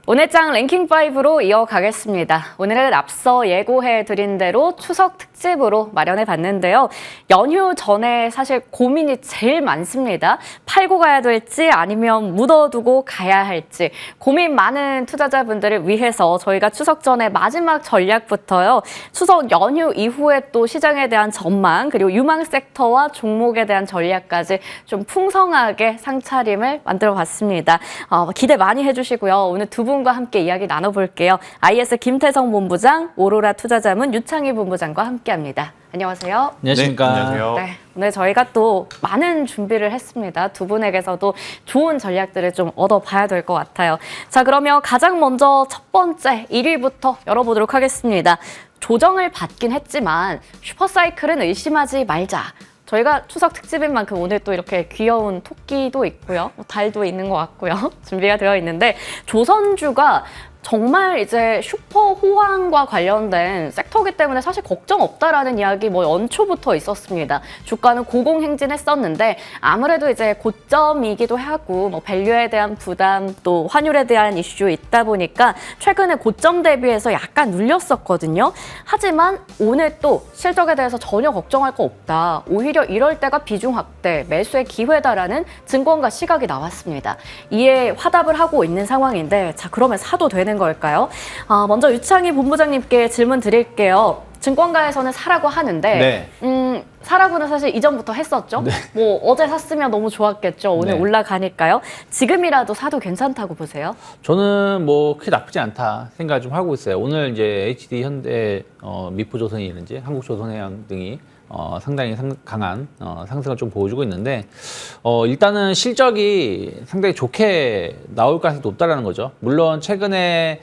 오늘 장 랭킹5로 이어가겠습니다. 오늘은 앞서 예고해드린 대로 추석 특집으로 마련해봤는데요. 연휴 전에 사실 고민이 제일 많습니다. 팔고 가야 될지 아니면 묻어두고 가야 할지 고민 많은 투자자분들을 위해서 저희가 추석 전에 마지막 전략부터요. 추석 연휴 이후에 또 시장에 대한 전망 그리고 유망 섹터와 종목에 대한 전략까지 좀 풍성하게 상차림을 만들어봤습니다. 기대 많이 해주시고요. 오늘 두 분과 함께 이야기 나눠볼게요. IS 김태성 본부장, 오로라 투자자문 유창희 본부장과 함께합니다. 안녕하세요. 안녕하십니까. 네, 안녕하세요. 네, 오늘 저희가 또 많은 준비를 했습니다. 두 분에게서도 좋은 전략들을 좀 얻어봐야 될 것 같아요. 자, 그러면 가장 먼저 첫 번째 1위부터 열어보도록 하겠습니다. 조정을 받긴 했지만 슈퍼사이클은 의심하지 말자. 저희가 추석 특집인 만큼 오늘 또 이렇게 귀여운 토끼도 있고요. 달도 있는 것 같고요. 준비가 되어 있는데 조선주가 정말 이제 슈퍼 호황과 관련된 섹터이기 때문에 사실 걱정 없다라는 이야기 연초부터 있었습니다. 주가는 고공행진했었는데 아무래도 이제 고점이기도 하고 밸류에 대한 부담 또 환율에 대한 이슈 있다 보니까 최근에 고점 대비해서 약간 눌렸었거든요. 하지만 오늘 또 실적에 대해서 전혀 걱정할 거 없다. 오히려 이럴 때가 비중 확대, 매수의 기회다라는 증권가 시각이 나왔습니다. 이에 화답을 하고 있는 상황인데 자 그러면 사도 되는 걸까요? 먼저 유창희 본부장님께 질문 드릴게요. 증권가에서는 사라고 하는데 사라고는 사실 이전부터 했었죠. 네. 어제 샀으면 너무 좋았겠죠. 오늘 네. 올라가니까요. 지금이라도 사도 괜찮다고 보세요? 저는 크게 나쁘지 않다 생각 좀 하고 있어요. 오늘 이제 HD 현대, 미프조선이라든지 한국조선해양 등이 상당히 강한 상승을 좀 보여주고 있는데 일단은 실적이 상당히 좋게 나올 가능성이 높다라는 거죠. 물론 최근에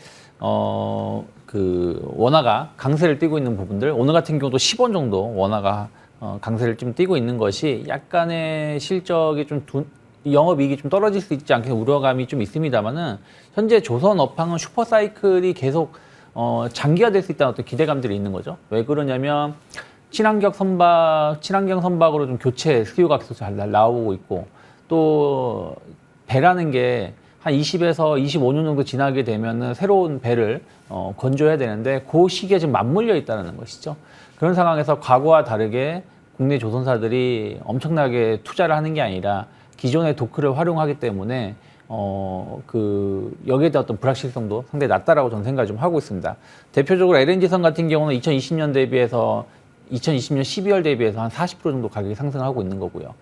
그 원화가 강세를 띠고 있는 부분들, 오늘 같은 경우도 10원 정도 원화가 강세를 좀 띠고 있는 것이 약간의 실적이 좀 영업이익이 좀 떨어질 수 있지 않게 우려감이 좀 있습니다만은 현재 조선 업황은 슈퍼사이클이 계속 장기화될 수 있다는 어떤 기대감들이 있는 거죠. 왜 그러냐면 친환경 선박으로 좀 교체 수요가 계속 잘 나오고 있고 또 배라는 게 한 20에서 25년 정도 지나게 되면은 새로운 배를 건조해야 되는데 그 시기에 지금 맞물려 있다는 것이죠. 그런 상황에서 과거와 다르게 국내 조선사들이 엄청나게 투자를 하는 게 아니라 기존의 도크를 활용하기 때문에 여기에 대한 어떤 불확실성도 상당히 낮다라고 저는 생각을 좀 하고 있습니다. 대표적으로 LNG선 같은 경우는 2020년 대비해서 2020년 12월 대비해서 한 40% 정도 가격이 상승하고 있는 거고요.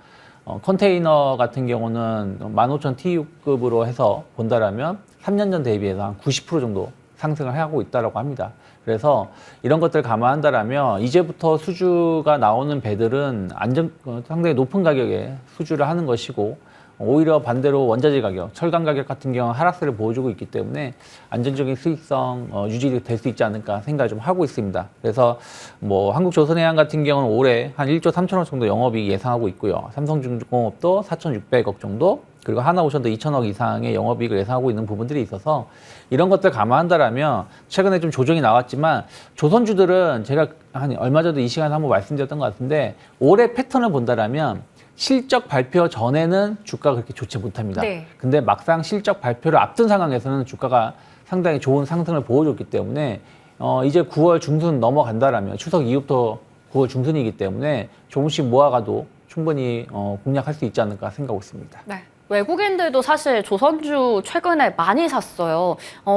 컨테이너 같은 경우는 15,000 TU급으로 해서 본다라면 3년 전 대비해서 한 90% 정도 상승을 하고 있다고 합니다. 그래서 이런 것들을 감안한다라면 이제부터 수주가 나오는 배들은 상당히 높은 가격에 수주를 하는 것이고 오히려 반대로 원자재 가격, 철강 가격 같은 경우는 하락세를 보여주고 있기 때문에 안정적인 수익성 유지될 수 있지 않을까 생각을 좀 하고 있습니다. 그래서 한국조선해양 같은 경우는 올해 한 1조 3천억 정도 영업이익 예상하고 있고요. 삼성중공업도 4,600억 정도, 그리고 하나오션도 2천억 이상의 영업이익을 예상하고 있는 부분들이 있어서 이런 것들 감안한다라면 최근에 좀 조정이 나왔지만 조선주들은 제가 한 얼마 전에 이 시간에 한번 말씀드렸던 것 같은데 올해 패턴을 본다라면 실적 발표 전에는 주가가 그렇게 좋지 못합니다. 네. 근데 막상 실적 발표를 앞둔 상황에서는 주가가 상당히 좋은 상승을 보여줬기 때문에 이제 9월 중순 넘어간다라면 추석 이후부터 9월 중순이기 때문에 조금씩 모아가도 충분히 공략할 수 있지 않을까 생각하고 있습니다. 네. 외국인들도 사실 조선주 최근에 많이 샀어요.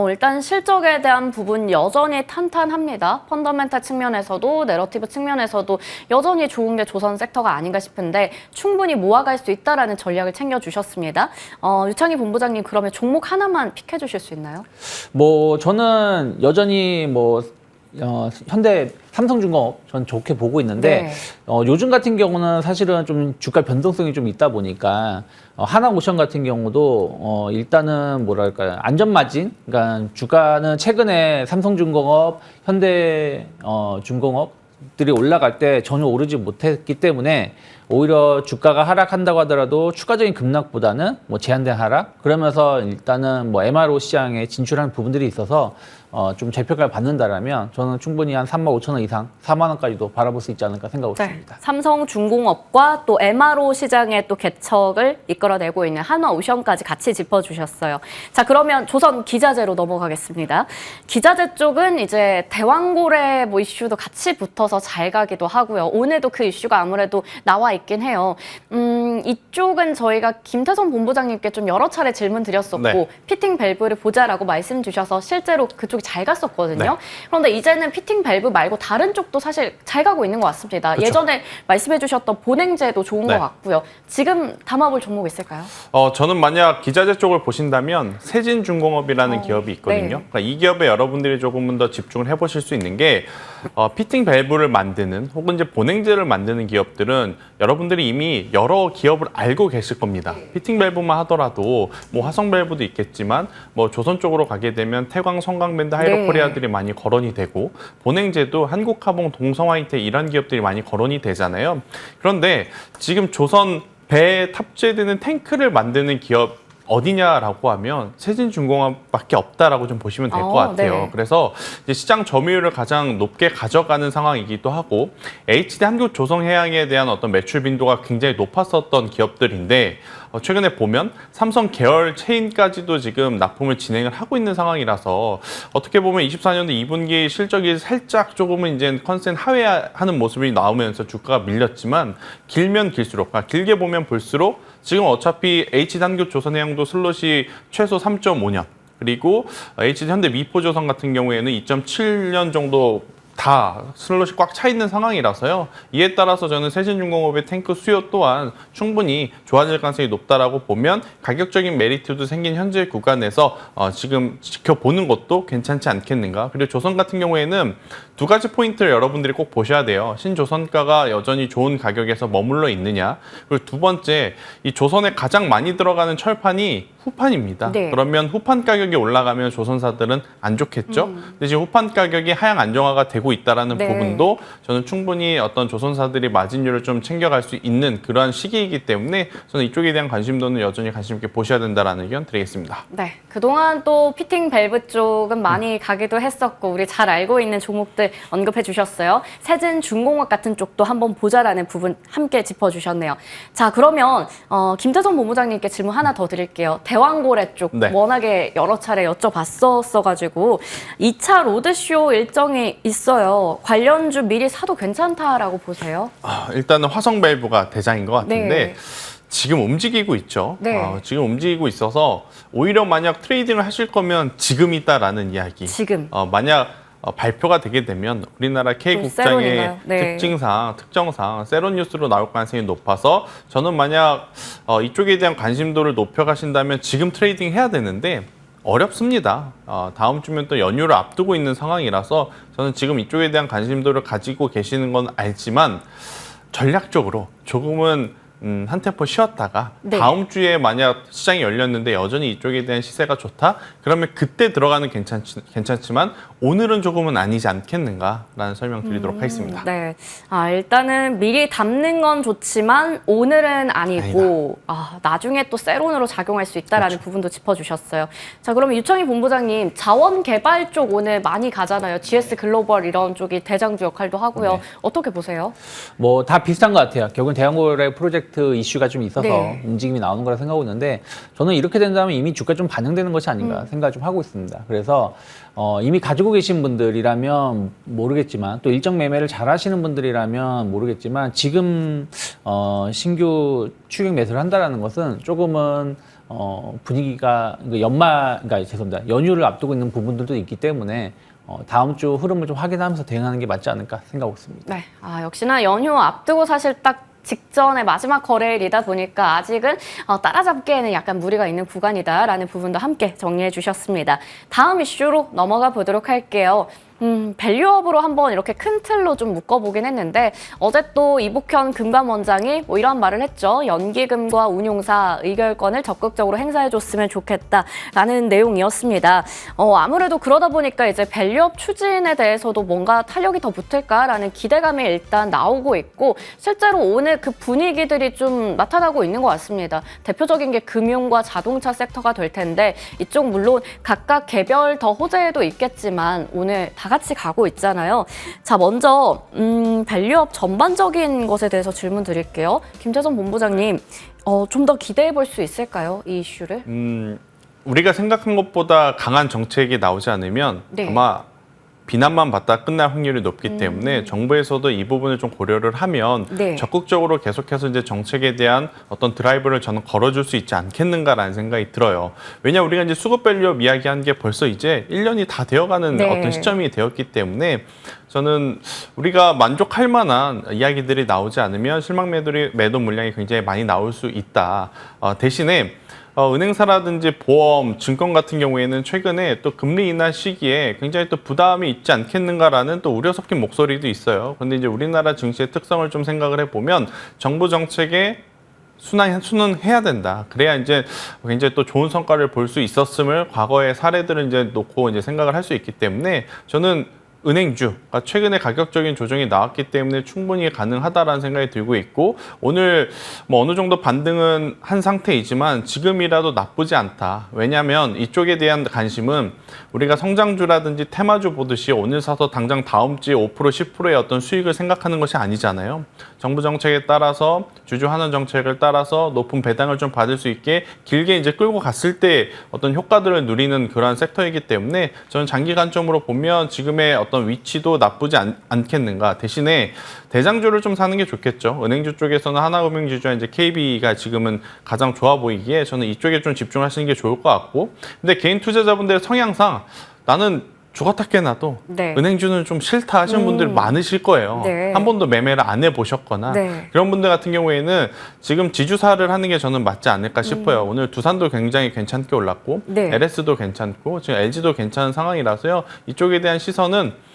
일단 실적에 대한 부분 여전히 탄탄합니다. 펀더멘탈 측면에서도 내러티브 측면에서도 여전히 좋은 게 조선 섹터가 아닌가 싶은데 충분히 모아갈 수 있다라는 전략을 챙겨주셨습니다. 유창희 본부장님 그러면 종목 하나만 픽해 주실 수 있나요? 저는 여전히 현대 삼성중공업 전 좋게 보고 있는데 요즘 같은 경우는 사실은 좀 주가 변동성이 좀 있다 보니까 하나오션 같은 경우도 일단은 안전마진, 그러니까 주가는 최근에 삼성중공업, 현대중공업들이 올라갈 때 전혀 오르지 못했기 때문에 오히려 주가가 하락한다고 하더라도 추가적인 급락보다는 제한된 하락, 그러면서 일단은 MRO 시장에 진출하는 부분들이 있어서 좀 재평가를 받는다라면 저는 충분히 한 35,000원 이상, 4만 원까지도 바라볼 수 있지 않을까 생각하고 네. 있습니다. 삼성중공업과 또 MRO 시장의 또 개척을 이끌어내고 있는 한화오션까지 같이 짚어주셨어요. 자, 그러면 조선 기자재로 넘어가겠습니다. 기자재 쪽은 이제 대왕고래 뭐 이슈도 같이 붙어서 잘 가기도 하고요. 오늘도 그 이슈가 아무래도 나와 있긴 해요. 이쪽은 저희가 김태선 본부장님께 좀 여러 차례 질문 드렸었고 네. 피팅 밸브를 보자라고 말씀 주셔서 실제로 그쪽이 잘 갔었거든요. 네. 그런데 이제는 피팅 밸브 말고 다른 쪽도 사실 잘 가고 있는 것 같습니다. 그쵸. 예전에 말씀해 주셨던 보냉제도 좋은 네. 것 같고요. 지금 담아볼 종목 있을까요? 저는 만약 기자재 쪽을 보신다면 세진중공업이라는 기업이 있거든요. 네. 그러니까 이 기업에 여러분들이 조금은 더 집중을 해보실 수 있는 게 피팅 밸브를 만드는 혹은 이제 보냉제를 만드는 기업들은 여러분들이 이미 여러 기업을 알고 계실 겁니다. 피팅 밸브만 하더라도 뭐 화성 밸브도 있겠지만 뭐 조선 쪽으로 가게 되면 태광, 성강밴드, 하이로코리아들이 많이 거론이 되고 보냉제도 한국화봉, 동성화이텍 이런 기업들이 많이 거론이 되잖아요. 그런데 지금 조선 배에 탑재되는 탱크를 만드는 기업 어디냐라고 하면 세진중공업밖에 없다라고 좀 보시면 될 것 같아요. 네. 그래서 이제 시장 점유율을 가장 높게 가져가는 상황이기도 하고 HD 한국조선해양에 대한 어떤 매출 빈도가 굉장히 높았었던 기업들인데 최근에 보면 삼성 계열 체인까지도 지금 납품을 진행을 하고 있는 상황이라서 어떻게 보면 24년도 2분기 실적이 살짝 조금은 이제 컨센 하회하는 모습이 나오면서 주가가 밀렸지만 길면 길수록, 길게 보면 볼수록 지금 어차피 HD 한국조선해양도 슬롯이 최소 3.5년 그리고 HD 현대 미포조선 같은 경우에는 2.7년 정도 다 슬롯이 꽉 차 있는 상황이라서요. 이에 따라서 저는 세진중공업의 탱크 수요 또한 충분히 좋아질 가능성이 높다라고 보면 가격적인 메리트도 생긴 현재 구간에서 지금 지켜보는 것도 괜찮지 않겠는가. 그리고 조선 같은 경우에는 두 가지 포인트를 여러분들이 꼭 보셔야 돼요. 신조선가가 여전히 좋은 가격에서 머물러 있느냐. 그리고 두 번째, 이 조선에 가장 많이 들어가는 철판이 후판입니다. 네. 그러면 후판 가격이 올라가면 조선사들은 안 좋겠죠. 근데 지금 후판 가격이 하향 안정화가 되고 있다라는 네. 부분도 저는 충분히 어떤 조선사들이 마진율을 좀 챙겨갈 수 있는 그러한 시기이기 때문에 저는 이쪽에 대한 관심도는 여전히 관심 있게 보셔야 된다라는 의견 드리겠습니다. 네, 그동안 또 피팅 밸브 쪽은 많이 가기도 했었고 우리 잘 알고 있는 종목들 언급해 주셨어요. 세진중공업 같은 쪽도 한번 보자라는 부분 함께 짚어주셨네요. 자, 그러면 김태선 본부장님께 질문 하나 더 드릴게요. 대왕고래 쪽 네. 워낙에 여러 차례 여쭤봤었어가지고 2차 로드쇼 일정이 있어요. 관련주 미리 사도 괜찮다라고 보세요? 일단은 화성 밸브가 대장인 것 같은데 네. 지금 움직이고 있죠. 네. 지금 움직이고 있어서 오히려 만약 트레이딩을 하실 거면 지금이다라는 이야기. 지금. 만약 발표가 되게 되면 우리나라 K국장의 세론인가요? 네. 특정상 세론 뉴스로 나올 가능성이 높아서 저는 만약 이쪽에 대한 관심도를 높여가신다면 지금 트레이딩 해야 되는데 어렵습니다. 다음 주면 또 연휴를 앞두고 있는 상황이라서 저는 지금 이쪽에 대한 관심도를 가지고 계시는 건 알지만 전략적으로 조금은 한 템포 쉬었다가 네. 다음 주에 만약 시장이 열렸는데 여전히 이쪽에 대한 시세가 좋다? 그러면 그때 들어가는 괜찮지만 오늘은 조금은 아니지 않겠는가라는 설명 드리도록 하겠습니다. 네. 일단은 미리 담는 건 좋지만 오늘은 아니고 나중에 또 세론으로 작용할 수 있다라는 부분도 짚어주셨어요. 자, 그러면 유청희 본부장님 자원 개발 쪽 오늘 많이 가잖아요. GS 글로벌 이런 쪽이 대장주 역할도 하고요. 네. 어떻게 보세요? 뭐 다 비슷한 것 같아요. 결국은 대왕고래 프로젝트 이슈가 좀 있어서 네. 움직임이 나오는 거라 생각하고 있는데 저는 이렇게 된다면 이미 주가 좀 반영되는 것이 아닌가 생각을 좀 하고 있습니다. 그래서 이미 가지고 계신 분들이라면 모르겠지만 또 일정 매매를 잘 하시는 분들이라면 모르겠지만 지금 신규 추격 매수를 한다라는 것은 조금은 분위기가 그러니까 죄송합니다. 연휴를 앞두고 있는 부분들도 있기 때문에 다음 주 흐름을 좀 확인하면서 대응하는 게 맞지 않을까 생각하고 있습니다. 네. 역시나 연휴 앞두고 사실 딱 직전에 마지막 거래일이다 보니까 아직은 따라잡기에는 약간 무리가 있는 구간이다라는 부분도 함께 정리해 주셨습니다. 다음 이슈로 넘어가 보도록 할게요. 밸류업으로 한번 이렇게 큰 틀로 좀 묶어보긴 했는데 어제 또 이복현 금감원장이 뭐 이런 말을 했죠. 연기금과 운용사 의결권을 적극적으로 행사해줬으면 좋겠다라는 내용이었습니다. 아무래도 그러다 보니까 이제 밸류업 추진에 대해서도 뭔가 탄력이 더 붙을까라는 기대감이 일단 나오고 있고 실제로 오늘 그 분위기들이 좀 나타나고 있는 것 같습니다. 대표적인 게 금융과 자동차 섹터가 될 텐데 이쪽 물론 각각 개별 더 호재도 있겠지만 오늘 다 같이 가고 있잖아요. 자, 먼저 밸류업 전반적인 것에 대해서 질문 드릴게요. 김재선 본부장님, 좀 더 기대해 볼 수 있을까요? 이 이슈를? 우리가 생각한 것보다 강한 정책이 나오지 않으면 네. 아마 비난만 받다 끝날 확률이 높기 때문에 정부에서도 이 부분을 좀 고려를 하면 네. 적극적으로 계속해서 이제 정책에 대한 어떤 드라이브를 저는 걸어줄 수 있지 않겠는가라는 생각이 들어요. 왜냐 우리가 이제 수급 밸류업 이야기한 게 벌써 이제 1년이 다 되어가는 네. 어떤 시점이 되었기 때문에 저는 우리가 만족할 만한 이야기들이 나오지 않으면 실망 매도 물량이 굉장히 많이 나올 수 있다. 대신에 은행사라든지 보험, 증권 같은 경우에는 최근에 또 금리 인하 시기에 굉장히 또 부담이 있지 않겠는가라는 또 우려 섞인 목소리도 있어요. 그런데 이제 우리나라 증시의 특성을 좀 생각을 해보면 정부 정책에 순응해야 된다. 그래야 이제 굉장히 또 좋은 성과를 볼 수 있었음을 과거의 사례들을 이제 놓고 이제 생각을 할 수 있기 때문에 저는 은행주가 최근에 가격적인 조정이 나왔기 때문에 충분히 가능하다라는 생각이 들고 있고 오늘 뭐 어느 정도 반등은 한 상태이지만 지금이라도 나쁘지 않다. 왜냐하면 이쪽에 대한 관심은 우리가 성장주라든지 테마주 보듯이 오늘 사서 당장 다음 주에 5% 10%의 어떤 수익을 생각하는 것이 아니잖아요. 정부 정책에 따라서 주주환원 정책을 따라서 높은 배당을 좀 받을 수 있게 길게 이제 끌고 갔을 때 어떤 효과들을 누리는 그러한 섹터이기 때문에 저는 장기 관점으로 보면 지금의 어떤 위치도 나쁘지 않겠는가. 대신에 대장주를 좀 사는 게 좋겠죠. 은행주 쪽에서는 하나금융지주와 이제 KB가 지금은 가장 좋아 보이기에 저는 이쪽에 좀 집중하시는 게 좋을 것 같고. 근데 개인 투자자분들의 성향상 나는 주가타 깨나도 네. 은행주는 좀 싫다 하시는 분들 많으실 거예요. 네. 한 번도 매매를 안 해보셨거나 네. 그런 분들 같은 경우에는 지금 지주사를 하는 게 저는 맞지 않을까 싶어요. 오늘 두산도 굉장히 괜찮게 올랐고 네. LS도 괜찮고 지금 LG도 괜찮은 상황이라서요. 이쪽에 대한 시선은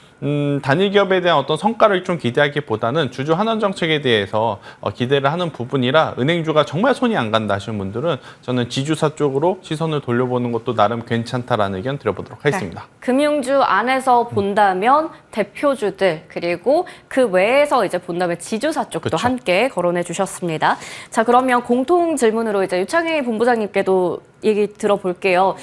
단일 기업에 대한 어떤 성과를 좀 기대하기보다는 주주 환원 정책에 대해서 기대를 하는 부분이라 은행주가 정말 손이 안 간다 하시는 분들은 저는 지주사 쪽으로 시선을 돌려보는 것도 나름 괜찮다라는 의견 드려보도록 하겠습니다. 네. 금융주 안에서 본다면 대표주들 그리고 그 외에서 이제 본다면 지주사 쪽도 그쵸. 함께 거론해 주셨습니다. 자, 그러면 공통 질문으로 이제 유창희 본부장님께도 얘기 들어볼게요.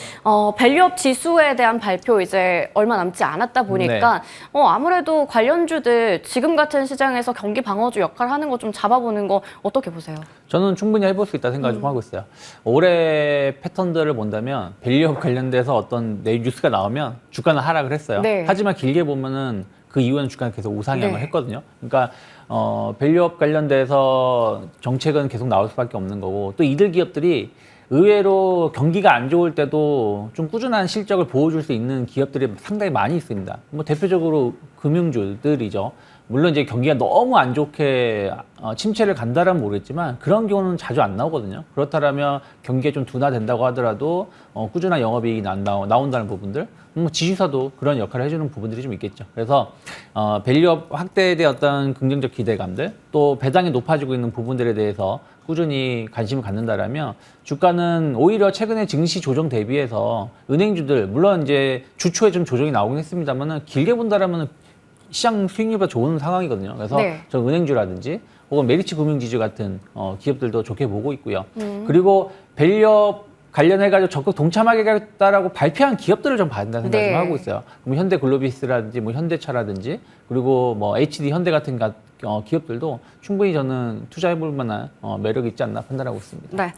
밸류업 지수에 대한 발표 이제 얼마 남지 않았다 보니까 아무래도 관련주들 지금 같은 시장에서 경기 방어주 역할을 하는 거 좀 잡아보는 거 어떻게 보세요? 저는 충분히 해볼 수 있다 생각을 좀 하고 있어요. 올해 패턴들을 본다면 밸류업 관련돼서 어떤 뉴스가 나오면 주가는 하락을 했어요. 네. 하지만 길게 보면은 그 이후에는 주가는 계속 우상향을 네. 했거든요. 그러니까 밸류업 관련돼서 정책은 계속 나올 수밖에 없는 거고 또 이들 기업들이 의외로 경기가 안 좋을 때도 좀 꾸준한 실적을 보여줄 수 있는 기업들이 상당히 많이 있습니다. 뭐 대표적으로 금융주들이죠. 물론 이제 경기가 너무 안 좋게 침체를 간다라면 모르겠지만 그런 경우는 자주 안 나오거든요. 그렇다면 경기가 좀 둔화된다고 하더라도 꾸준한 영업이익이 나온다는 부분들, 지주사도 그런 역할을 해주는 부분들이 좀 있겠죠. 그래서 밸류업 확대에 대한 어떤 긍정적 기대감들, 또 배당이 높아지고 있는 부분들에 대해서 꾸준히 관심을 갖는다라면 주가는 오히려 최근에 증시 조정 대비해서 은행주들 물론 이제 주초에 좀 조정이 나오긴 했습니다만은 길게 본다라면 시장 수익률보다 좋은 상황이거든요. 그래서 네. 저 은행주라든지 혹은 메리츠 금융지주 같은 기업들도 좋게 보고 있고요. 그리고 밸류업 관련해가지고 적극 동참하겠다라고 발표한 기업들을 좀 봐야 된다는 생각을 네. 좀 하고 있어요. 그럼 현대글로비스라든지 뭐 현대차라든지 그리고 뭐 HD 현대 같은 기업들도 충분히 저는 투자해볼 만한 매력이 있지 않나 판단하고 있습니다. 네,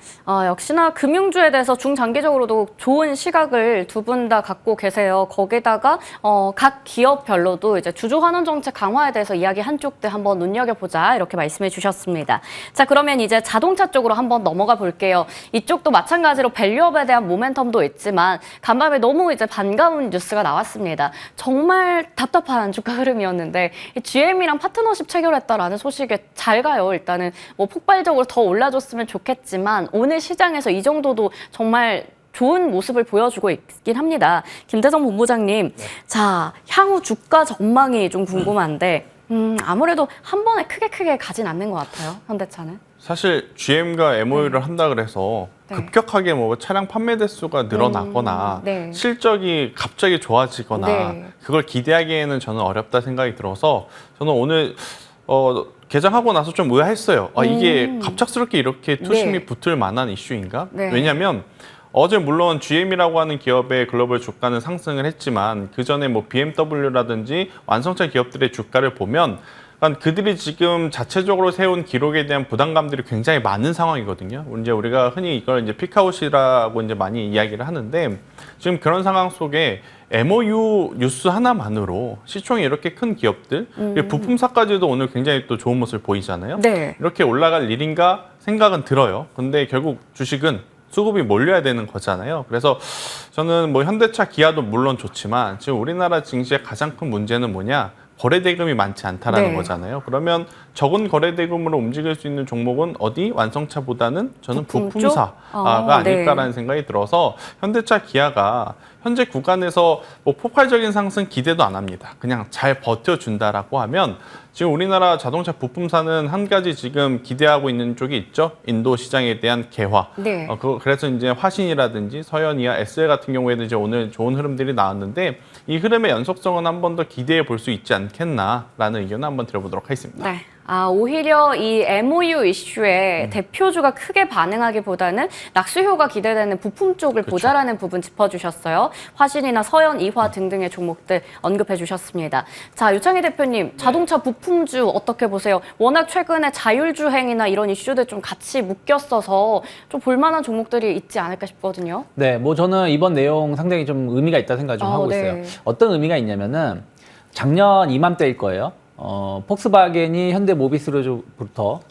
역시나 금융주에 대해서 중장기적으로도 좋은 시각을 두 분 다 갖고 계세요. 거기다가 각 기업별로도 이제 주주 환원 정책 강화에 대해서 이야기 한쪽들 한번 눈여겨보자 이렇게 말씀해 주셨습니다. 자, 그러면 이제 자동차 쪽으로 한번 넘어가 볼게요. 이쪽도 마찬가지로 밸류업에 대한 모멘텀도 있지만 간밤에 너무 이제 반가운 뉴스가 나왔습니다. 정말 답답한 주가 흐름이었는데 GM이랑 파트너십 체결했다라는 소식에 잘 가요. 일단은 뭐 폭발적으로 더 올라줬으면 좋겠지만 오늘 시장에서 이 정도도 정말 좋은 모습을 보여주고 있긴 합니다. 김대성 본부장님, 자, 향후 주가 전망이 좀 궁금한데 아무래도 한 번에 크게 가진 않는 것 같아요, 현대차는. 사실 GM과 MOU를 한다 그래서 네. 급격하게 뭐 차량 판매 대수가 늘어나거나 네. 실적이 갑자기 좋아지거나 네. 그걸 기대하기에는 저는 어렵다 생각이 들어서 저는 오늘 개장하고 나서 좀 의아했어요. 이게 갑작스럽게 이렇게 투심이 네. 붙을 만한 이슈인가? 네. 왜냐하면 어제 물론 GM이라고 하는 기업의 글로벌 주가는 상승을 했지만 그 전에 뭐 BMW라든지 완성차 기업들의 주가를 보면 그들이 지금 자체적으로 세운 기록에 대한 부담감들이 굉장히 많은 상황이거든요. 이제 우리가 흔히 이걸 이제 피크아웃이라고 이제 많이 이야기를 하는데 지금 그런 상황 속에 MOU 뉴스 하나만으로 시총이 이렇게 큰 기업들, 부품사까지도 오늘 굉장히 또 좋은 모습을 보이잖아요. 네. 이렇게 올라갈 일인가 생각은 들어요. 근데 결국 주식은 수급이 몰려야 되는 거잖아요. 그래서 저는 뭐 현대차, 기아도 물론 좋지만 지금 우리나라 증시의 가장 큰 문제는 뭐냐? 거래 대금이 많지 않다라는 네. 거잖아요. 그러면 적은 거래 대금으로 움직일 수 있는 종목은 어디? 완성차보다는 저는 부품 쪽? 부품사가 아닐까라는 네. 생각이 들어서 현대차, 기아가 현재 구간에서 뭐 폭발적인 상승 기대도 안 합니다. 그냥 잘 버텨준다라고 하면 지금 우리나라 자동차 부품사는 한 가지 지금 기대하고 있는 쪽이 있죠. 인도 시장에 대한 개화. 네. 그래서 이제 화신이라든지 서현이와 SL 같은 경우에도 이제 오늘 좋은 흐름들이 나왔는데 이 흐름의 연속성은 한 번 더 기대해 볼 수 있지 않겠나라는 의견을 한번 드려보도록 하겠습니다. 네. 오히려 이 MOU 이슈에 대표주가 크게 반응하기보다는 낙수효가 기대되는 부품 쪽을 보자라는 부분 짚어주셨어요. 화신이나 서현, 이화 등등의 종목들 언급해 주셨습니다. 자, 유창희 대표님, 자동차 부품주 어떻게 보세요? 워낙 최근에 자율주행이나 이런 이슈들 좀 같이 묶였어서 좀 볼만한 종목들이 있지 않을까 싶거든요. 네, 뭐 저는 이번 내용 상당히 좀 의미가 있다 생각을 좀 하고 네. 있어요. 어떤 의미가 있냐면은 작년 이맘때일 거예요. 폭스바겐이 현대모비스로부터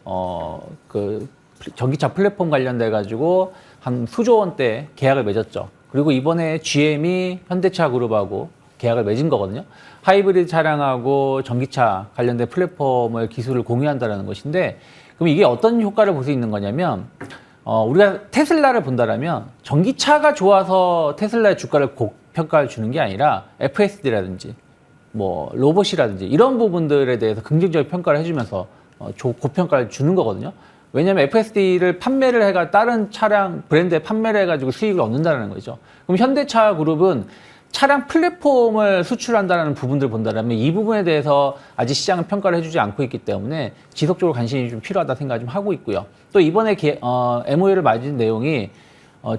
그 전기차 플랫폼 관련돼 가지고 한 수조 원대 계약을 맺었죠. 그리고 이번에 GM이 현대차 그룹하고 계약을 맺은 거거든요. 하이브리드 차량하고 전기차 관련된 플랫폼을 기술을 공유한다는 것인데, 그럼 이게 어떤 효과를 볼 수 있는 거냐면, 우리가 테슬라를 본다라면 전기차가 좋아서 테슬라의 주가를 고평가를 주는 게 아니라 FSD라든지 뭐 로봇이라든지 이런 부분들에 대해서 긍정적인 평가를 해주면서 고평가를 주는 거거든요. 왜냐하면 FSD를 판매를 해가 다른 차량 브랜드에 판매를 해가지고 수익을 얻는다는 거죠. 그럼 현대차 그룹은 차량 플랫폼을 수출한다는 부분들을 본다면 이 부분에 대해서 아직 시장은 평가를 해주지 않고 있기 때문에 지속적으로 관심이 좀 필요하다 생각을 좀 하고 있고요. 또 이번에 MOU를 맺은 내용이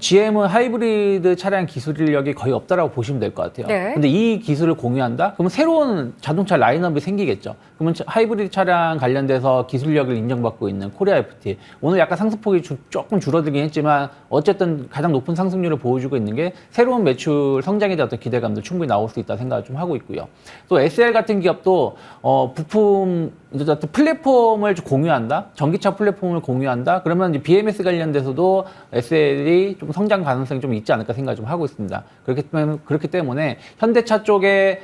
GM은 하이브리드 차량 기술 인력이 거의 없다라고 보시면 될 것 같아요. 네. 근데 이 기술을 공유한다? 그러면 새로운 자동차 라인업이 생기겠죠. 그러면 하이브리드 차량 관련돼서 기술력을 인정받고 있는 코리아 FT. 오늘 약간 상승폭이 조금 줄어들긴 했지만 어쨌든 가장 높은 상승률을 보여주고 있는 게 새로운 매출 성장에 대한 어떤 기대감도 충분히 나올 수 있다 생각을 좀 하고 있고요. 또 SL 같은 기업도 부품 어떤 플랫폼을 공유한다, 전기차 플랫폼을 공유한다. 그러면 이제 BMS 관련돼서도 SL이 좀 성장 가능성이 좀 있지 않을까 생각을 좀 하고 있습니다. 그렇기 때문에 현대차 쪽에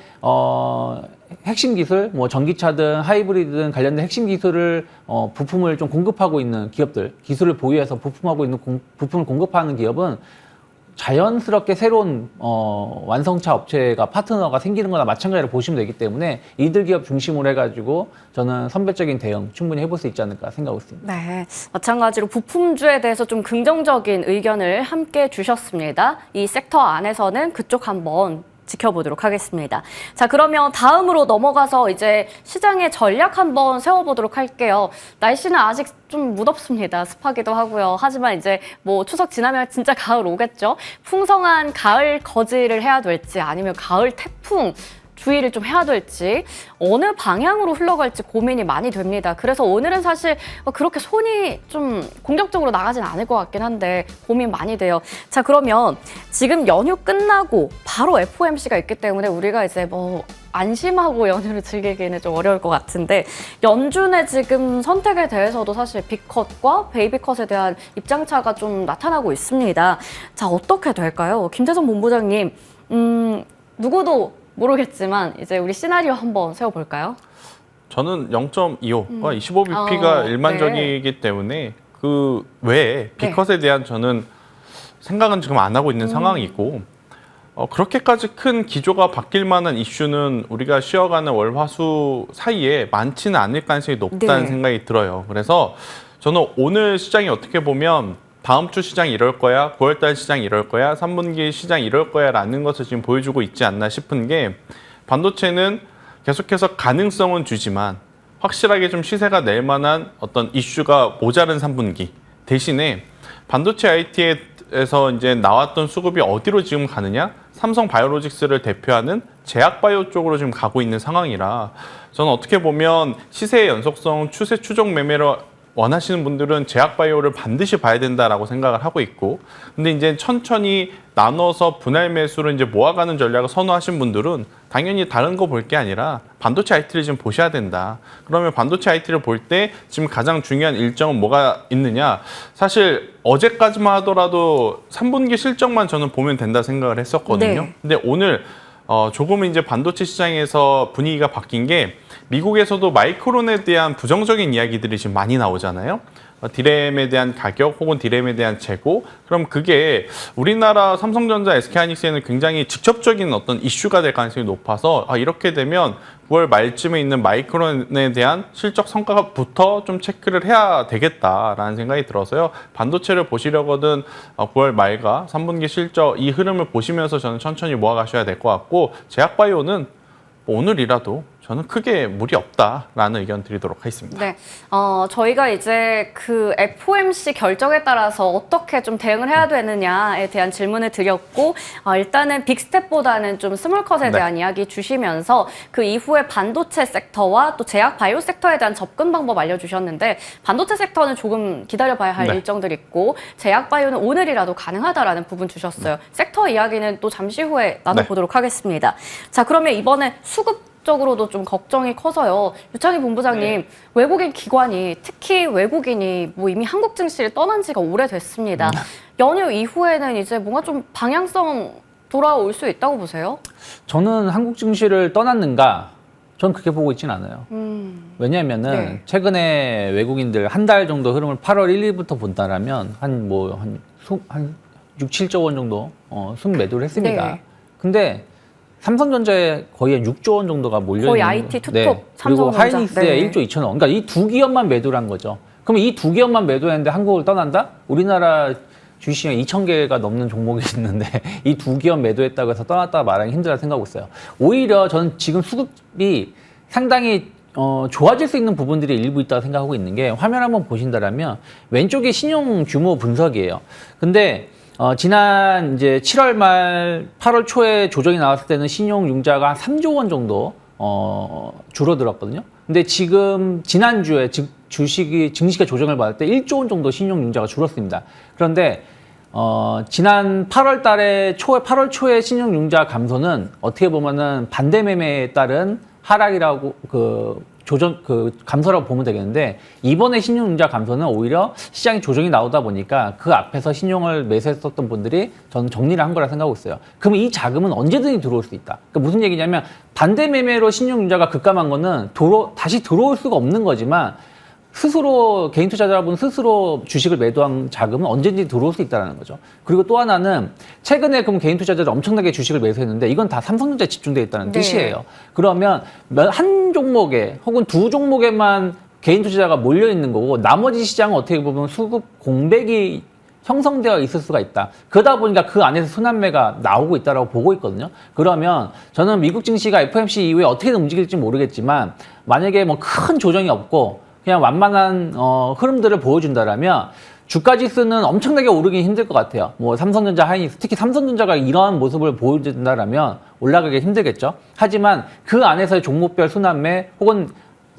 핵심 기술, 뭐 전기차든 하이브리드든 관련된 핵심 기술을 부품을 좀 공급하고 있는 기업들, 기술을 보유해서 부품을 공급하는 기업은 자연스럽게 새로운 완성차 업체가 파트너가 생기는 거나 마찬가지로 보시면 되기 때문에 이들 기업 중심으로 해가지고 저는 선별적인 대응 충분히 해볼 수 있지 않을까 생각하고 있습니다. 네, 마찬가지로 부품주에 대해서 좀 긍정적인 의견을 함께 주셨습니다. 이 섹터 안에서는 그쪽 한번 지켜보도록 하겠습니다. 자, 그러면 다음으로 넘어가서 이제 시장의 전략 한번 세워보도록 할게요. 날씨는 아직 좀 무덥습니다. 습하기도 하고요. 하지만 이제 뭐 추석 지나면 진짜 가을 오겠죠. 풍성한 가을 거지를 해야 될지 아니면 가을 태풍 주의를 좀 해야 될지 어느 방향으로 흘러갈지 고민이 많이 됩니다. 그래서 오늘은 사실 그렇게 손이 좀 공격적으로 나가진 않을 것 같긴 한데 고민 많이 돼요. 자, 그러면 지금 연휴 끝나고 바로 FOMC가 있기 때문에 우리가 이제 뭐 안심하고 연휴를 즐기기는 좀 어려울 것 같은데 연준의 지금 선택에 대해서도 사실 빅컷과 베이비컷에 대한 입장차가 좀 나타나고 있습니다. 자, 어떻게 될까요? 김재성 본부장님, 누구도 모르겠지만 이제 우리 시나리오 한번 세워볼까요? 저는 0.25가 25bp가 네. 일반적이기 때문에 그 외에 B컷에 대한 저는 생각은 지금 안 하고 있는 상황이고 그렇게까지 큰 기조가 바뀔 만한 이슈는 우리가 쉬어가는 월, 화, 수 사이에 많지는 않을 가능성이 높다는 네. 생각이 들어요. 그래서 저는 오늘 시장이 어떻게 보면 다음 주 시장이 이럴 거야, 9월달 시장이 이럴 거야, 3분기 시장이 이럴 거야 라는 것을 지금 보여주고 있지 않나 싶은 게 반도체는 계속해서 가능성은 주지만 확실하게 좀 시세가 낼 만한 어떤 이슈가 모자른 3분기 대신에 반도체 IT에서 이제 나왔던 수급이 어디로 지금 가느냐? 삼성 바이오로직스를 대표하는 제약바이오 쪽으로 지금 가고 있는 상황이라 저는 어떻게 보면 시세의 연속성, 추세 추종 매매를 원하시는 분들은 제약바이오를 반드시 봐야 된다라고 생각을 하고 있고 근데 이제 천천히 나눠서 분할 매수를 이제 모아가는 전략을 선호하신 분들은 당연히 다른 거 볼 게 아니라 반도체 IT를 지금 보셔야 된다. 그러면 반도체 IT를 볼 때 지금 가장 중요한 일정은 뭐가 있느냐? 사실 어제까지만 하더라도 3분기 실적만 저는 보면 된다 생각을 했었거든요. 네. 근데 오늘 조금 이제 반도체 시장에서 분위기가 바뀐 게 미국에서도 마이크론에 대한 부정적인 이야기들이 지금 많이 나오잖아요. 디램에 대한 가격 혹은 디램에 대한 재고 그럼 그게 우리나라 삼성전자, SK하이닉스에는 굉장히 직접적인 어떤 이슈가 될 가능성이 높아서 이렇게 되면 9월 말쯤에 있는 마이크론에 대한 실적 성과부터 좀 체크를 해야 되겠다라는 생각이 들어서요. 반도체를 보시려거든 9월 말과 3분기 실적 이 흐름을 보시면서 저는 천천히 모아가셔야 될 것 같고 제약바이오는 오늘이라도 저는 크게 무리 없다라는 의견 드리도록 하겠습니다. 네, 저희가 이제 그 FOMC 결정에 따라서 어떻게 좀 대응을 해야 되느냐에 대한 질문을 드렸고 일단은 빅스텝보다는 좀 스몰컷에 대한 이야기 주시면서 그 이후에 반도체 섹터와 또 제약 바이오 섹터에 대한 접근 방법 알려주셨는데 반도체 섹터는 조금 기다려봐야 할 일정들이 있고 제약 바이오는 오늘이라도 가능하다라는 부분 주셨어요. 섹터 이야기는 또 잠시 후에 나눠보도록 하겠습니다. 자, 그러면 이번에 수급 적으로도 좀 걱정이 커서요. 유창희 본부장님, 외국인 기관이 특히 외국인이 뭐 이미 한국 증시를 떠난 지가 오래됐습니다. 연휴 이후에는 이제 뭔가 좀 방향성 돌아올 수 있다고 보세요? 저는 한국 증시를 떠났는가? 전 그렇게 보고 있지는 않아요. 왜냐하면은 최근에 외국인들 한 달 정도 흐름을 8월 1일부터 본다라면 한 6, 7조 원 정도 순매도를 했습니다. 근데 삼성전자에 거의 한 6조 원 정도가 몰려 거의 있는 IT 투톱 그리고 삼성전자. 하이닉스에 1조 2천억 원. 그러니까 이 두 기업만 매도를 한 거죠. 그럼 이 두 기업만 매도했는데 한국을 떠난다? 우리나라 주식시장 2,000개가 넘는 종목이 있는데 이 두 기업 매도했다고 해서 떠났다가 말하기 힘들다 생각하고 있어요. 오히려 저는 지금 수급이 상당히 좋아질 수 있는 부분들이 일부 있다고 생각하고 있는 게 화면 한번 보신다라면 왼쪽에 신용 규모 분석이에요. 근데 지난 이제 7월 말 8월 초에 조정이 나왔을 때는 신용 융자가 한 3조 원 정도 줄어들었거든요. 근데 지금 지난주에 증시가 조정을 받을 때 1조 원 정도 신용 융자가 줄었습니다. 그런데 지난 8월 초에 신용 융자 감소는 어떻게 보면은 반대 매매에 따른 하락이라고 감소라고 보면 되겠는데 이번에 신용융자 감소는 오히려 시장이 조정이 나오다 보니까 그 앞에서 신용을 매수했었던 분들이 저는 정리를 한 거라 생각하고 있어요. 그럼 이 자금은 언제든지 들어올 수 있다. 그러니까 무슨 얘기냐면 반대 매매로 신용융자가 급감한 거는 다시 들어올 수가 없는 거지만 스스로 개인 투자자분 스스로 주식을 매도한 자금은 언제든지 들어올 수 있다는 거죠. 그리고 또 하나는 최근에 그럼 개인 투자자들 엄청나게 주식을 매수했는데 이건 다 삼성전자에 집중되어 있다는 뜻이에요. 그러면 한 종목에 혹은 두 종목에만 개인 투자자가 몰려 있는 거고 나머지 시장은 어떻게 보면 수급 공백이 형성되어 있을 수가 있다. 그러다 보니까 그 안에서 순환매가 나오고 있다고 보고 있거든요. 그러면 저는 미국 증시가 FOMC 이후에 어떻게든 움직일지 모르겠지만 만약에 뭐 큰 조정이 없고 그냥 완만한 흐름들을 보여준다라면 주가 지수는 엄청나게 오르기 힘들 것 같아요. 뭐 삼성전자, 하이닉스, 특히 삼성전자가 이러한 모습을 보여준다라면 올라가기 힘들겠죠. 하지만 그 안에서의 종목별 순환매 혹은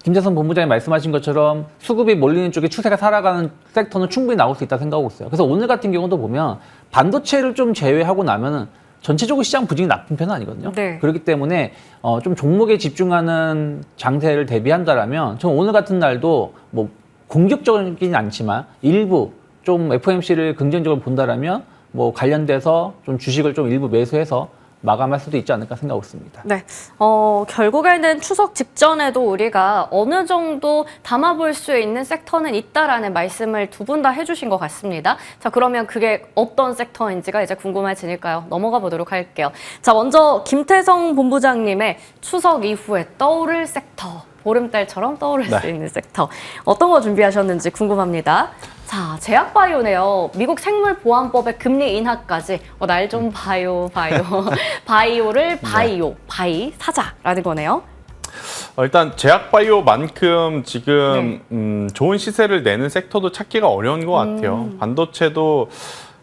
김재선 본부장이 말씀하신 것처럼 수급이 몰리는 쪽에 추세가 살아가는 섹터는 충분히 나올 수 있다 생각하고 있어요. 그래서 오늘 같은 경우도 보면 반도체를 좀 제외하고 나면은 전체적으로 시장 부진이 나쁜 편은 아니거든요. 그렇기 때문에 좀 종목에 집중하는 장세를 대비한다라면 저는 오늘 같은 날도 뭐 공격적이진 않지만 일부 좀 FOMC를 긍정적으로 본다라면 뭐 관련돼서 좀 주식을 좀 일부 매수해서 마감할 수도 있지 않을까 생각하고 있습니다. 네, 결국에는 추석 직전에도 우리가 어느 정도 담아볼 수 있는 섹터는 있다라는 말씀을 두 분 다 해주신 것 같습니다. 자, 그러면 그게 어떤 섹터인지가 이제 궁금해지니까요. 넘어가 보도록 할게요. 자, 먼저 김태성 본부장님의 추석 이후에 떠오를 섹터, 보름달처럼 떠오를 수 있는 섹터, 어떤 거 준비하셨는지 궁금합니다. 자, 제약바이오네요. 미국 생물보안법의 금리 인하까지 날 좀 봐요. 바이오를 바이오, 바이, 사자라는 거네요. 일단 제약바이오만큼 지금 좋은 시세를 내는 섹터도 찾기가 어려운 것 같아요. 반도체도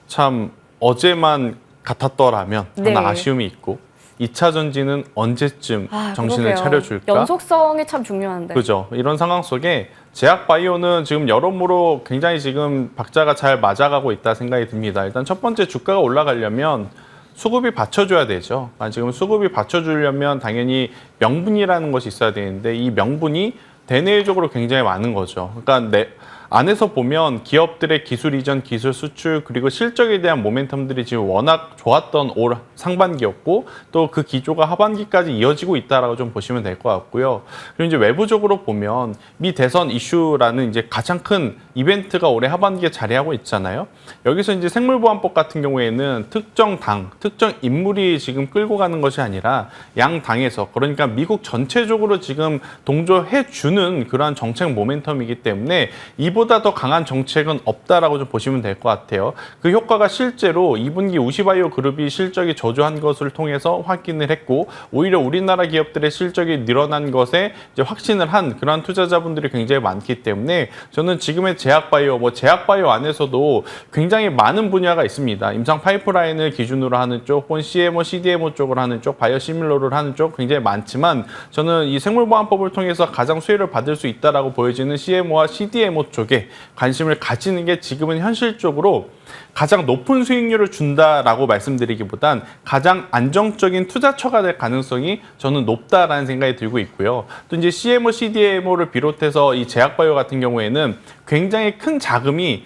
참 어제만 같았더라면 네. 하나 아쉬움이 있고 2차 전지는 언제쯤 정신을 그러게요. 차려줄까? 연속성이 참 중요한데. 그죠. 이런 상황 속에 제약바이오는 지금 여러모로 굉장히 지금 박자가 잘 맞아가고 있다 생각이 듭니다. 일단 첫 번째 주가가 올라가려면 수급이 받쳐줘야 되죠. 지금 수급이 받쳐주려면 당연히 명분이라는 것이 있어야 되는데 이 명분이 대내적으로 굉장히 많은 거죠. 그러니까 안에서 보면 기업들의 기술 이전, 기술 수출, 그리고 실적에 대한 모멘텀들이 지금 워낙 좋았던 올 상반기였고 또 그 기조가 하반기까지 이어지고 있다라고 좀 보시면 될 것 같고요. 그리고 이제 외부적으로 보면 미 대선 이슈라는 이제 가장 큰 이벤트가 올해 하반기에 자리하고 있잖아요. 여기서 이제 생물보안법 같은 경우에는 특정 당, 특정 인물이 지금 끌고 가는 것이 아니라 양 당에서, 그러니까 미국 전체적으로 지금 동조해주는 그러한 정책 모멘텀이기 때문에 이보다 더 강한 정책은 없다라고 좀 보시면 될 것 같아요. 그 효과가 실제로 2분기 우시바이오 그룹이 실적이 저조한 것을 통해서 확인을 했고, 오히려 우리나라 기업들의 실적이 늘어난 것에 이제 확신을 한 그러한 투자자분들이 굉장히 많기 때문에 저는 지금의 제약바이오, 제약바이오 안에서도 굉장히 많은 분야가 있습니다. 임상 파이프라인을 기준으로 하는 쪽, 혹은 CMO, CDMO 쪽을 하는 쪽, 바이오시밀러를 하는 쪽 굉장히 많지만 저는 이 생물보안법을 통해서 가장 수혜를 받을 수 있다라고 보여지는 CMO와 CDMO 쪽에 관심을 가지는 게 지금은 현실적으로 가장 높은 수익률을 준다라고 말씀드리기보단 가장 안정적인 투자처가 될 가능성이 저는 높다라는 생각이 들고 있고요. 또 이제 CMO, CDMO를 비롯해서 이 제약바이오 같은 경우에는 굉장히 큰 자금이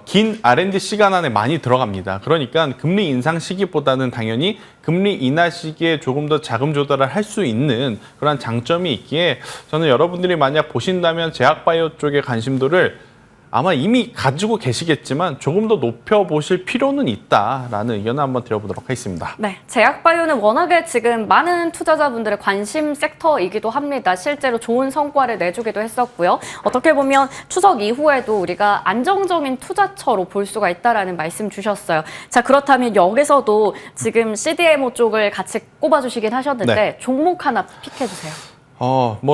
긴 R&D 시간 안에 많이 들어갑니다. 그러니까 금리 인상 시기보다는 당연히 금리 인하 시기에 조금 더 자금 조달을 할 수 있는 그런 장점이 있기에 저는 여러분들이 만약 보신다면 제약바이오 쪽의 관심도를 아마 이미 가지고 계시겠지만 조금 더 높여보실 필요는 있다라는 의견을 한번 드려보도록 하겠습니다. 네, 제약바이오는 워낙에 지금 많은 투자자분들의 관심 섹터이기도 합니다. 실제로 좋은 성과를 내주기도 했었고요. 어떻게 보면 추석 이후에도 우리가 안정적인 투자처로 볼 수가 있다라는 말씀 주셨어요. 자, 그렇다면 여기서도 지금 CDMO 쪽을 같이 꼽아주시긴 하셨는데 네. 종목 하나 픽해주세요.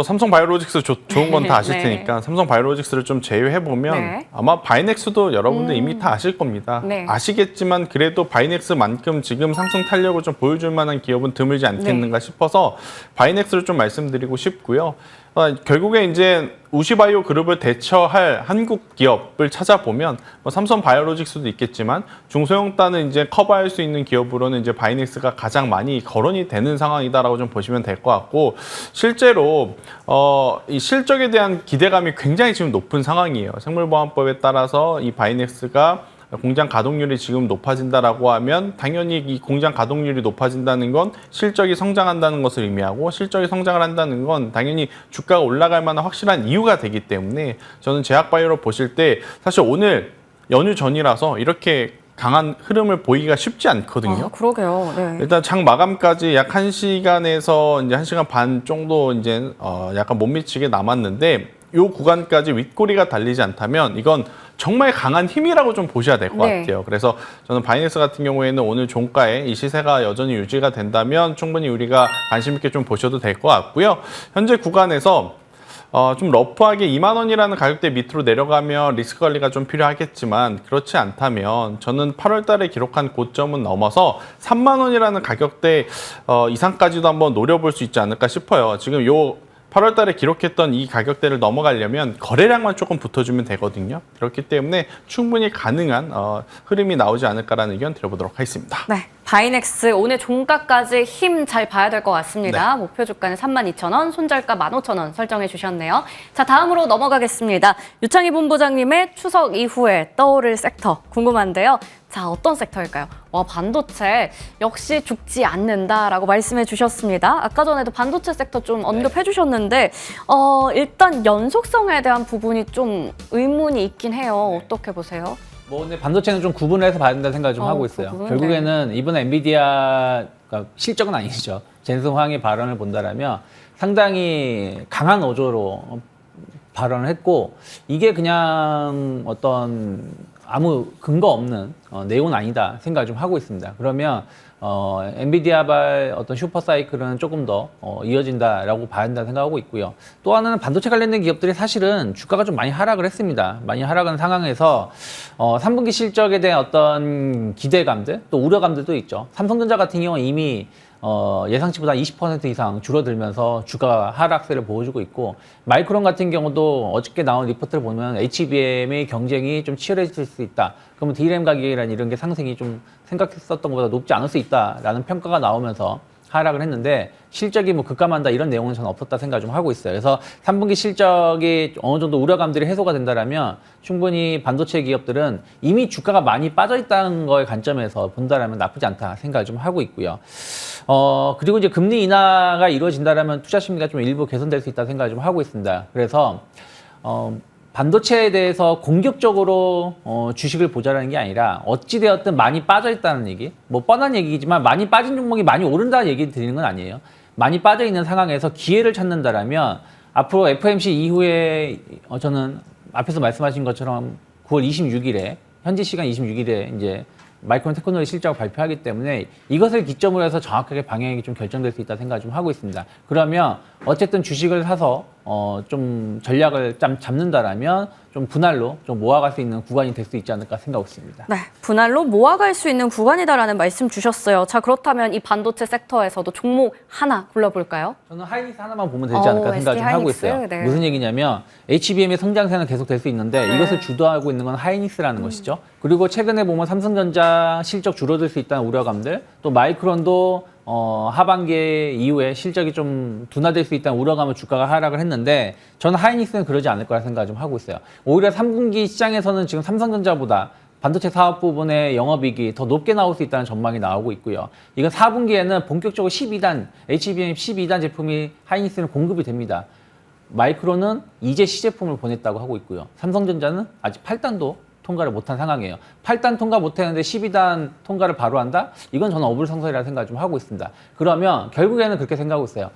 삼성 바이오로직스 좋은 건 다 아실 네. 테니까 삼성 바이오로직스를 좀 제외해보면 네. 아마 바이넥스도 여러분들 이미 다 아실 겁니다. 네. 아시겠지만 그래도 바이넥스만큼 지금 상승 탄력을 좀 보여줄 만한 기업은 드물지 않겠는가 싶어서 바이넥스를 좀 말씀드리고 싶고요. 결국에 이제 우시바이오 그룹을 대처할 한국 기업을 찾아보면 삼성 바이오로직스도 있겠지만 중소형단은 이제 커버할 수 있는 기업으로는 이제 바이넥스가 가장 많이 거론이 되는 상황이다라고 좀 보시면 될 것 같고, 실제로 이 실적에 대한 기대감이 굉장히 지금 높은 상황이에요. 생물보안법에 따라서 이 바이넥스가 공장 가동률이 지금 높아진다라고 하면 당연히 이 공장 가동률이 높아진다는 건 실적이 성장한다는 것을 의미하고, 실적이 성장을 한다는 건 당연히 주가가 올라갈 만한 확실한 이유가 되기 때문에 저는 제약바이오로 보실 때 사실 오늘 연휴 전이라서 이렇게 강한 흐름을 보이기가 쉽지 않거든요. 그러게요. 네. 일단 장 마감까지 약 1시간에서 이제 1시간 반 정도 이제 약간 못 미치게 남았는데, 요 구간까지 윗꼬리가 달리지 않다면 이건 정말 강한 힘이라고 좀 보셔야 될 것 네. 같아요. 그래서 저는 바이넥스 같은 경우에는 오늘 종가에 이 시세가 여전히 유지가 된다면 충분히 우리가 관심 있게 좀 보셔도 될 것 같고요. 현재 구간에서 좀 러프하게 2만 원이라는 가격대 밑으로 내려가면 리스크 관리가 좀 필요하겠지만, 그렇지 않다면 저는 8월 달에 기록한 고점은 넘어서 3만 원이라는 가격대 이상까지도 한번 노려볼 수 있지 않을까 싶어요. 지금 요 8월 달에 기록했던 이 가격대를 넘어가려면 거래량만 조금 붙어주면 되거든요. 그렇기 때문에 충분히 가능한 흐름이 나오지 않을까라는 의견 드려보도록 하겠습니다. 네, 하이닉스 오늘 종가까지 힘 잘 봐야 될 것 같습니다. 목표 주가는 32,000원, 손절가 15,000원 설정해 주셨네요. 자, 다음으로 넘어가겠습니다. 유창희 본부장님의 추석 이후에 떠오를 섹터 궁금한데요. 자, 어떤 섹터일까요? 반도체 역시 죽지 않는다라고 말씀해 주셨습니다. 아까 전에도 반도체 섹터 좀 언급해 주셨는데 일단 연속성에 대한 부분이 좀 의문이 있긴 해요. 어떻게 보세요? 근데 반도체는 좀 구분을 해서 봐야 된다는 생각을 좀 하고 있어요. 결국에는 이번에 엔비디아 그러니까 실적은 아니죠. 젠슨 황의 발언을 본다라면 상당히 강한 어조로 발언을 했고 이게 그냥 어떤 아무 근거 없는 내용은 아니다 생각을 좀 하고 있습니다. 그러면 엔비디아발 어떤 슈퍼 사이클은 조금 더 이어진다라고 봐야 한다 생각하고 있고요. 또 하나는 반도체 관련된 기업들이 사실은 주가가 좀 많이 하락을 했습니다. 많이 하락한 상황에서 3분기 실적에 대한 어떤 기대감들 또 우려감들도 있죠. 삼성전자 같은 경우는 이미 예상치보다 20% 이상 줄어들면서 주가 하락세를 보여주고 있고 마이크론 같은 경우도 어저께 나온 리포트를 보면 HBM의 경쟁이 좀 치열해질 수 있다. 그러면 DRAM 가격이라는 이런 게 상승이 좀 생각했었던 것보다 높지 않을 수 있다라는 평가가 나오면서 하락을 했는데 실적이 뭐 급감한다 이런 내용은 저는 없었다 생각 좀 하고 있어요. 그래서 3분기 실적이 어느 정도 우려감들이 해소가 된다라면 충분히 반도체 기업들은 이미 주가가 많이 빠져 있다는 거의 관점에서 본다라면 나쁘지 않다 생각을 좀 하고 있고요. 그리고 이제 금리 인하가 이루어진다라면 투자 심리가 좀 일부 개선될 수 있다 생각을 좀 하고 있습니다. 그래서 반도체에 대해서 공격적으로 주식을 보자라는 게 아니라 어찌되었든 많이 빠져 있다는 얘기, 뭐 뻔한 얘기지만 많이 빠진 종목이 많이 오른다는 얘기 드리는 건 아니에요. 많이 빠져 있는 상황에서 기회를 찾는다라면 앞으로 FOMC 이후에 저는 앞에서 말씀하신 것처럼 9월 26일에 현지 시간 26일에 이제 마이크론 테크놀로지 실적을 발표하기 때문에 이것을 기점으로 해서 정확하게 방향이 좀 결정될 수 있다 생각을 좀 하고 있습니다. 그러면 어쨌든 주식을 사서 좀 전략을 잡는다라면 좀 분할로 좀 모아갈 수 있는 구간이 될 수 있지 않을까 생각하고 있습니다. 네, 분할로 모아갈 수 있는 구간이다라는 말씀 주셨어요. 자, 그렇다면 이 반도체 섹터에서도 종목 하나 골라볼까요? 저는 하이닉스 하나만 보면 되지 않을까 생각을 좀 하고 있어요. 네. 무슨 얘기냐면 HBM의 성장세는 계속 될 수 있는데 이것을 주도하고 있는 건 하이닉스라는 것이죠. 그리고 최근에 보면 삼성전자 실적 줄어들 수 있다는 우려감들, 또 마이크론도 하반기 이후에 실적이 좀 둔화될 수 있다는 우려감을 주가가 하락을 했는데 저는 하이닉스는 그러지 않을 거라 생각을 좀 하고 있어요. 오히려 3분기 시장에서는 지금 삼성전자보다 반도체 사업 부분의 영업이익이 더 높게 나올 수 있다는 전망이 나오고 있고요. 이건 4분기에는 본격적으로 12단, HBM 12단 제품이 하이닉스는 공급이 됩니다. 마이크론은 이제 시제품을 보냈다고 하고 있고요. 삼성전자는 아직 8단도 통과를 못한 상황이에요. 8단 통과 못했는데 12단 통과를 바로 한다? 이건 저는 어불성설이라는 생각을 좀 하고 있습니다. 그러면 결국에는 그렇게 생각하고 있어요.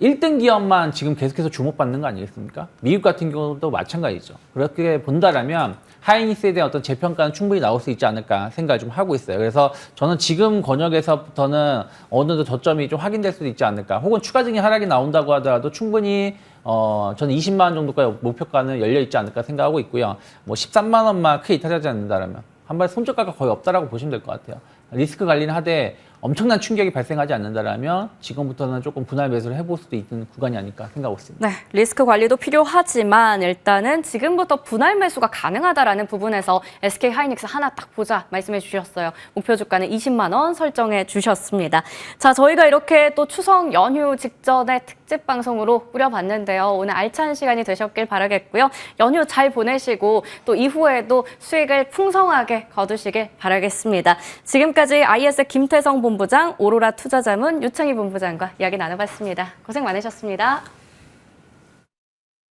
1등 기업만 지금 계속해서 주목받는 거 아니겠습니까? 미국 같은 경우도 마찬가지죠. 그렇게 본다라면 하이닉스에 대한 어떤 재평가는 충분히 나올 수 있지 않을까 생각을 좀 하고 있어요. 그래서 저는 지금 권역에서부터는 어느 정도 저점이 좀 확인될 수도 있지 않을까. 혹은 추가적인 하락이 나온다고 하더라도 충분히 저는 20만 원 정도까지 목표가는 열려 있지 않을까 생각하고 있고요. 뭐 13만 원만 크게 이탈하지 않는다라면 한 발 손절가가 거의 없다라고 보시면 될 것 같아요. 리스크 관리는 하되 엄청난 충격이 발생하지 않는다라면 지금부터는 조금 분할 매수를 해볼 수도 있는 구간이 아닐까 생각하고 있습니다. 네, 리스크 관리도 필요하지만 일단은 지금부터 분할 매수가 가능하다라는 부분에서 SK 하이닉스 하나 딱 보자 말씀해 주셨어요. 목표 주가는 20만 원 설정해 주셨습니다. 자, 저희가 이렇게 또 추석 연휴 직전에 특집 방송으로 꾸려봤는데요. 오늘 알찬 시간이 되셨길 바라겠고요. 연휴 잘 보내시고 또 이후에도 수익을 풍성하게 거두시길 바라겠습니다. 지금까지 IS 김태성 본부장, 오로라 투자자문 유창희 본부장과 이야기 나눠봤습니다. 고생 많으셨습니다.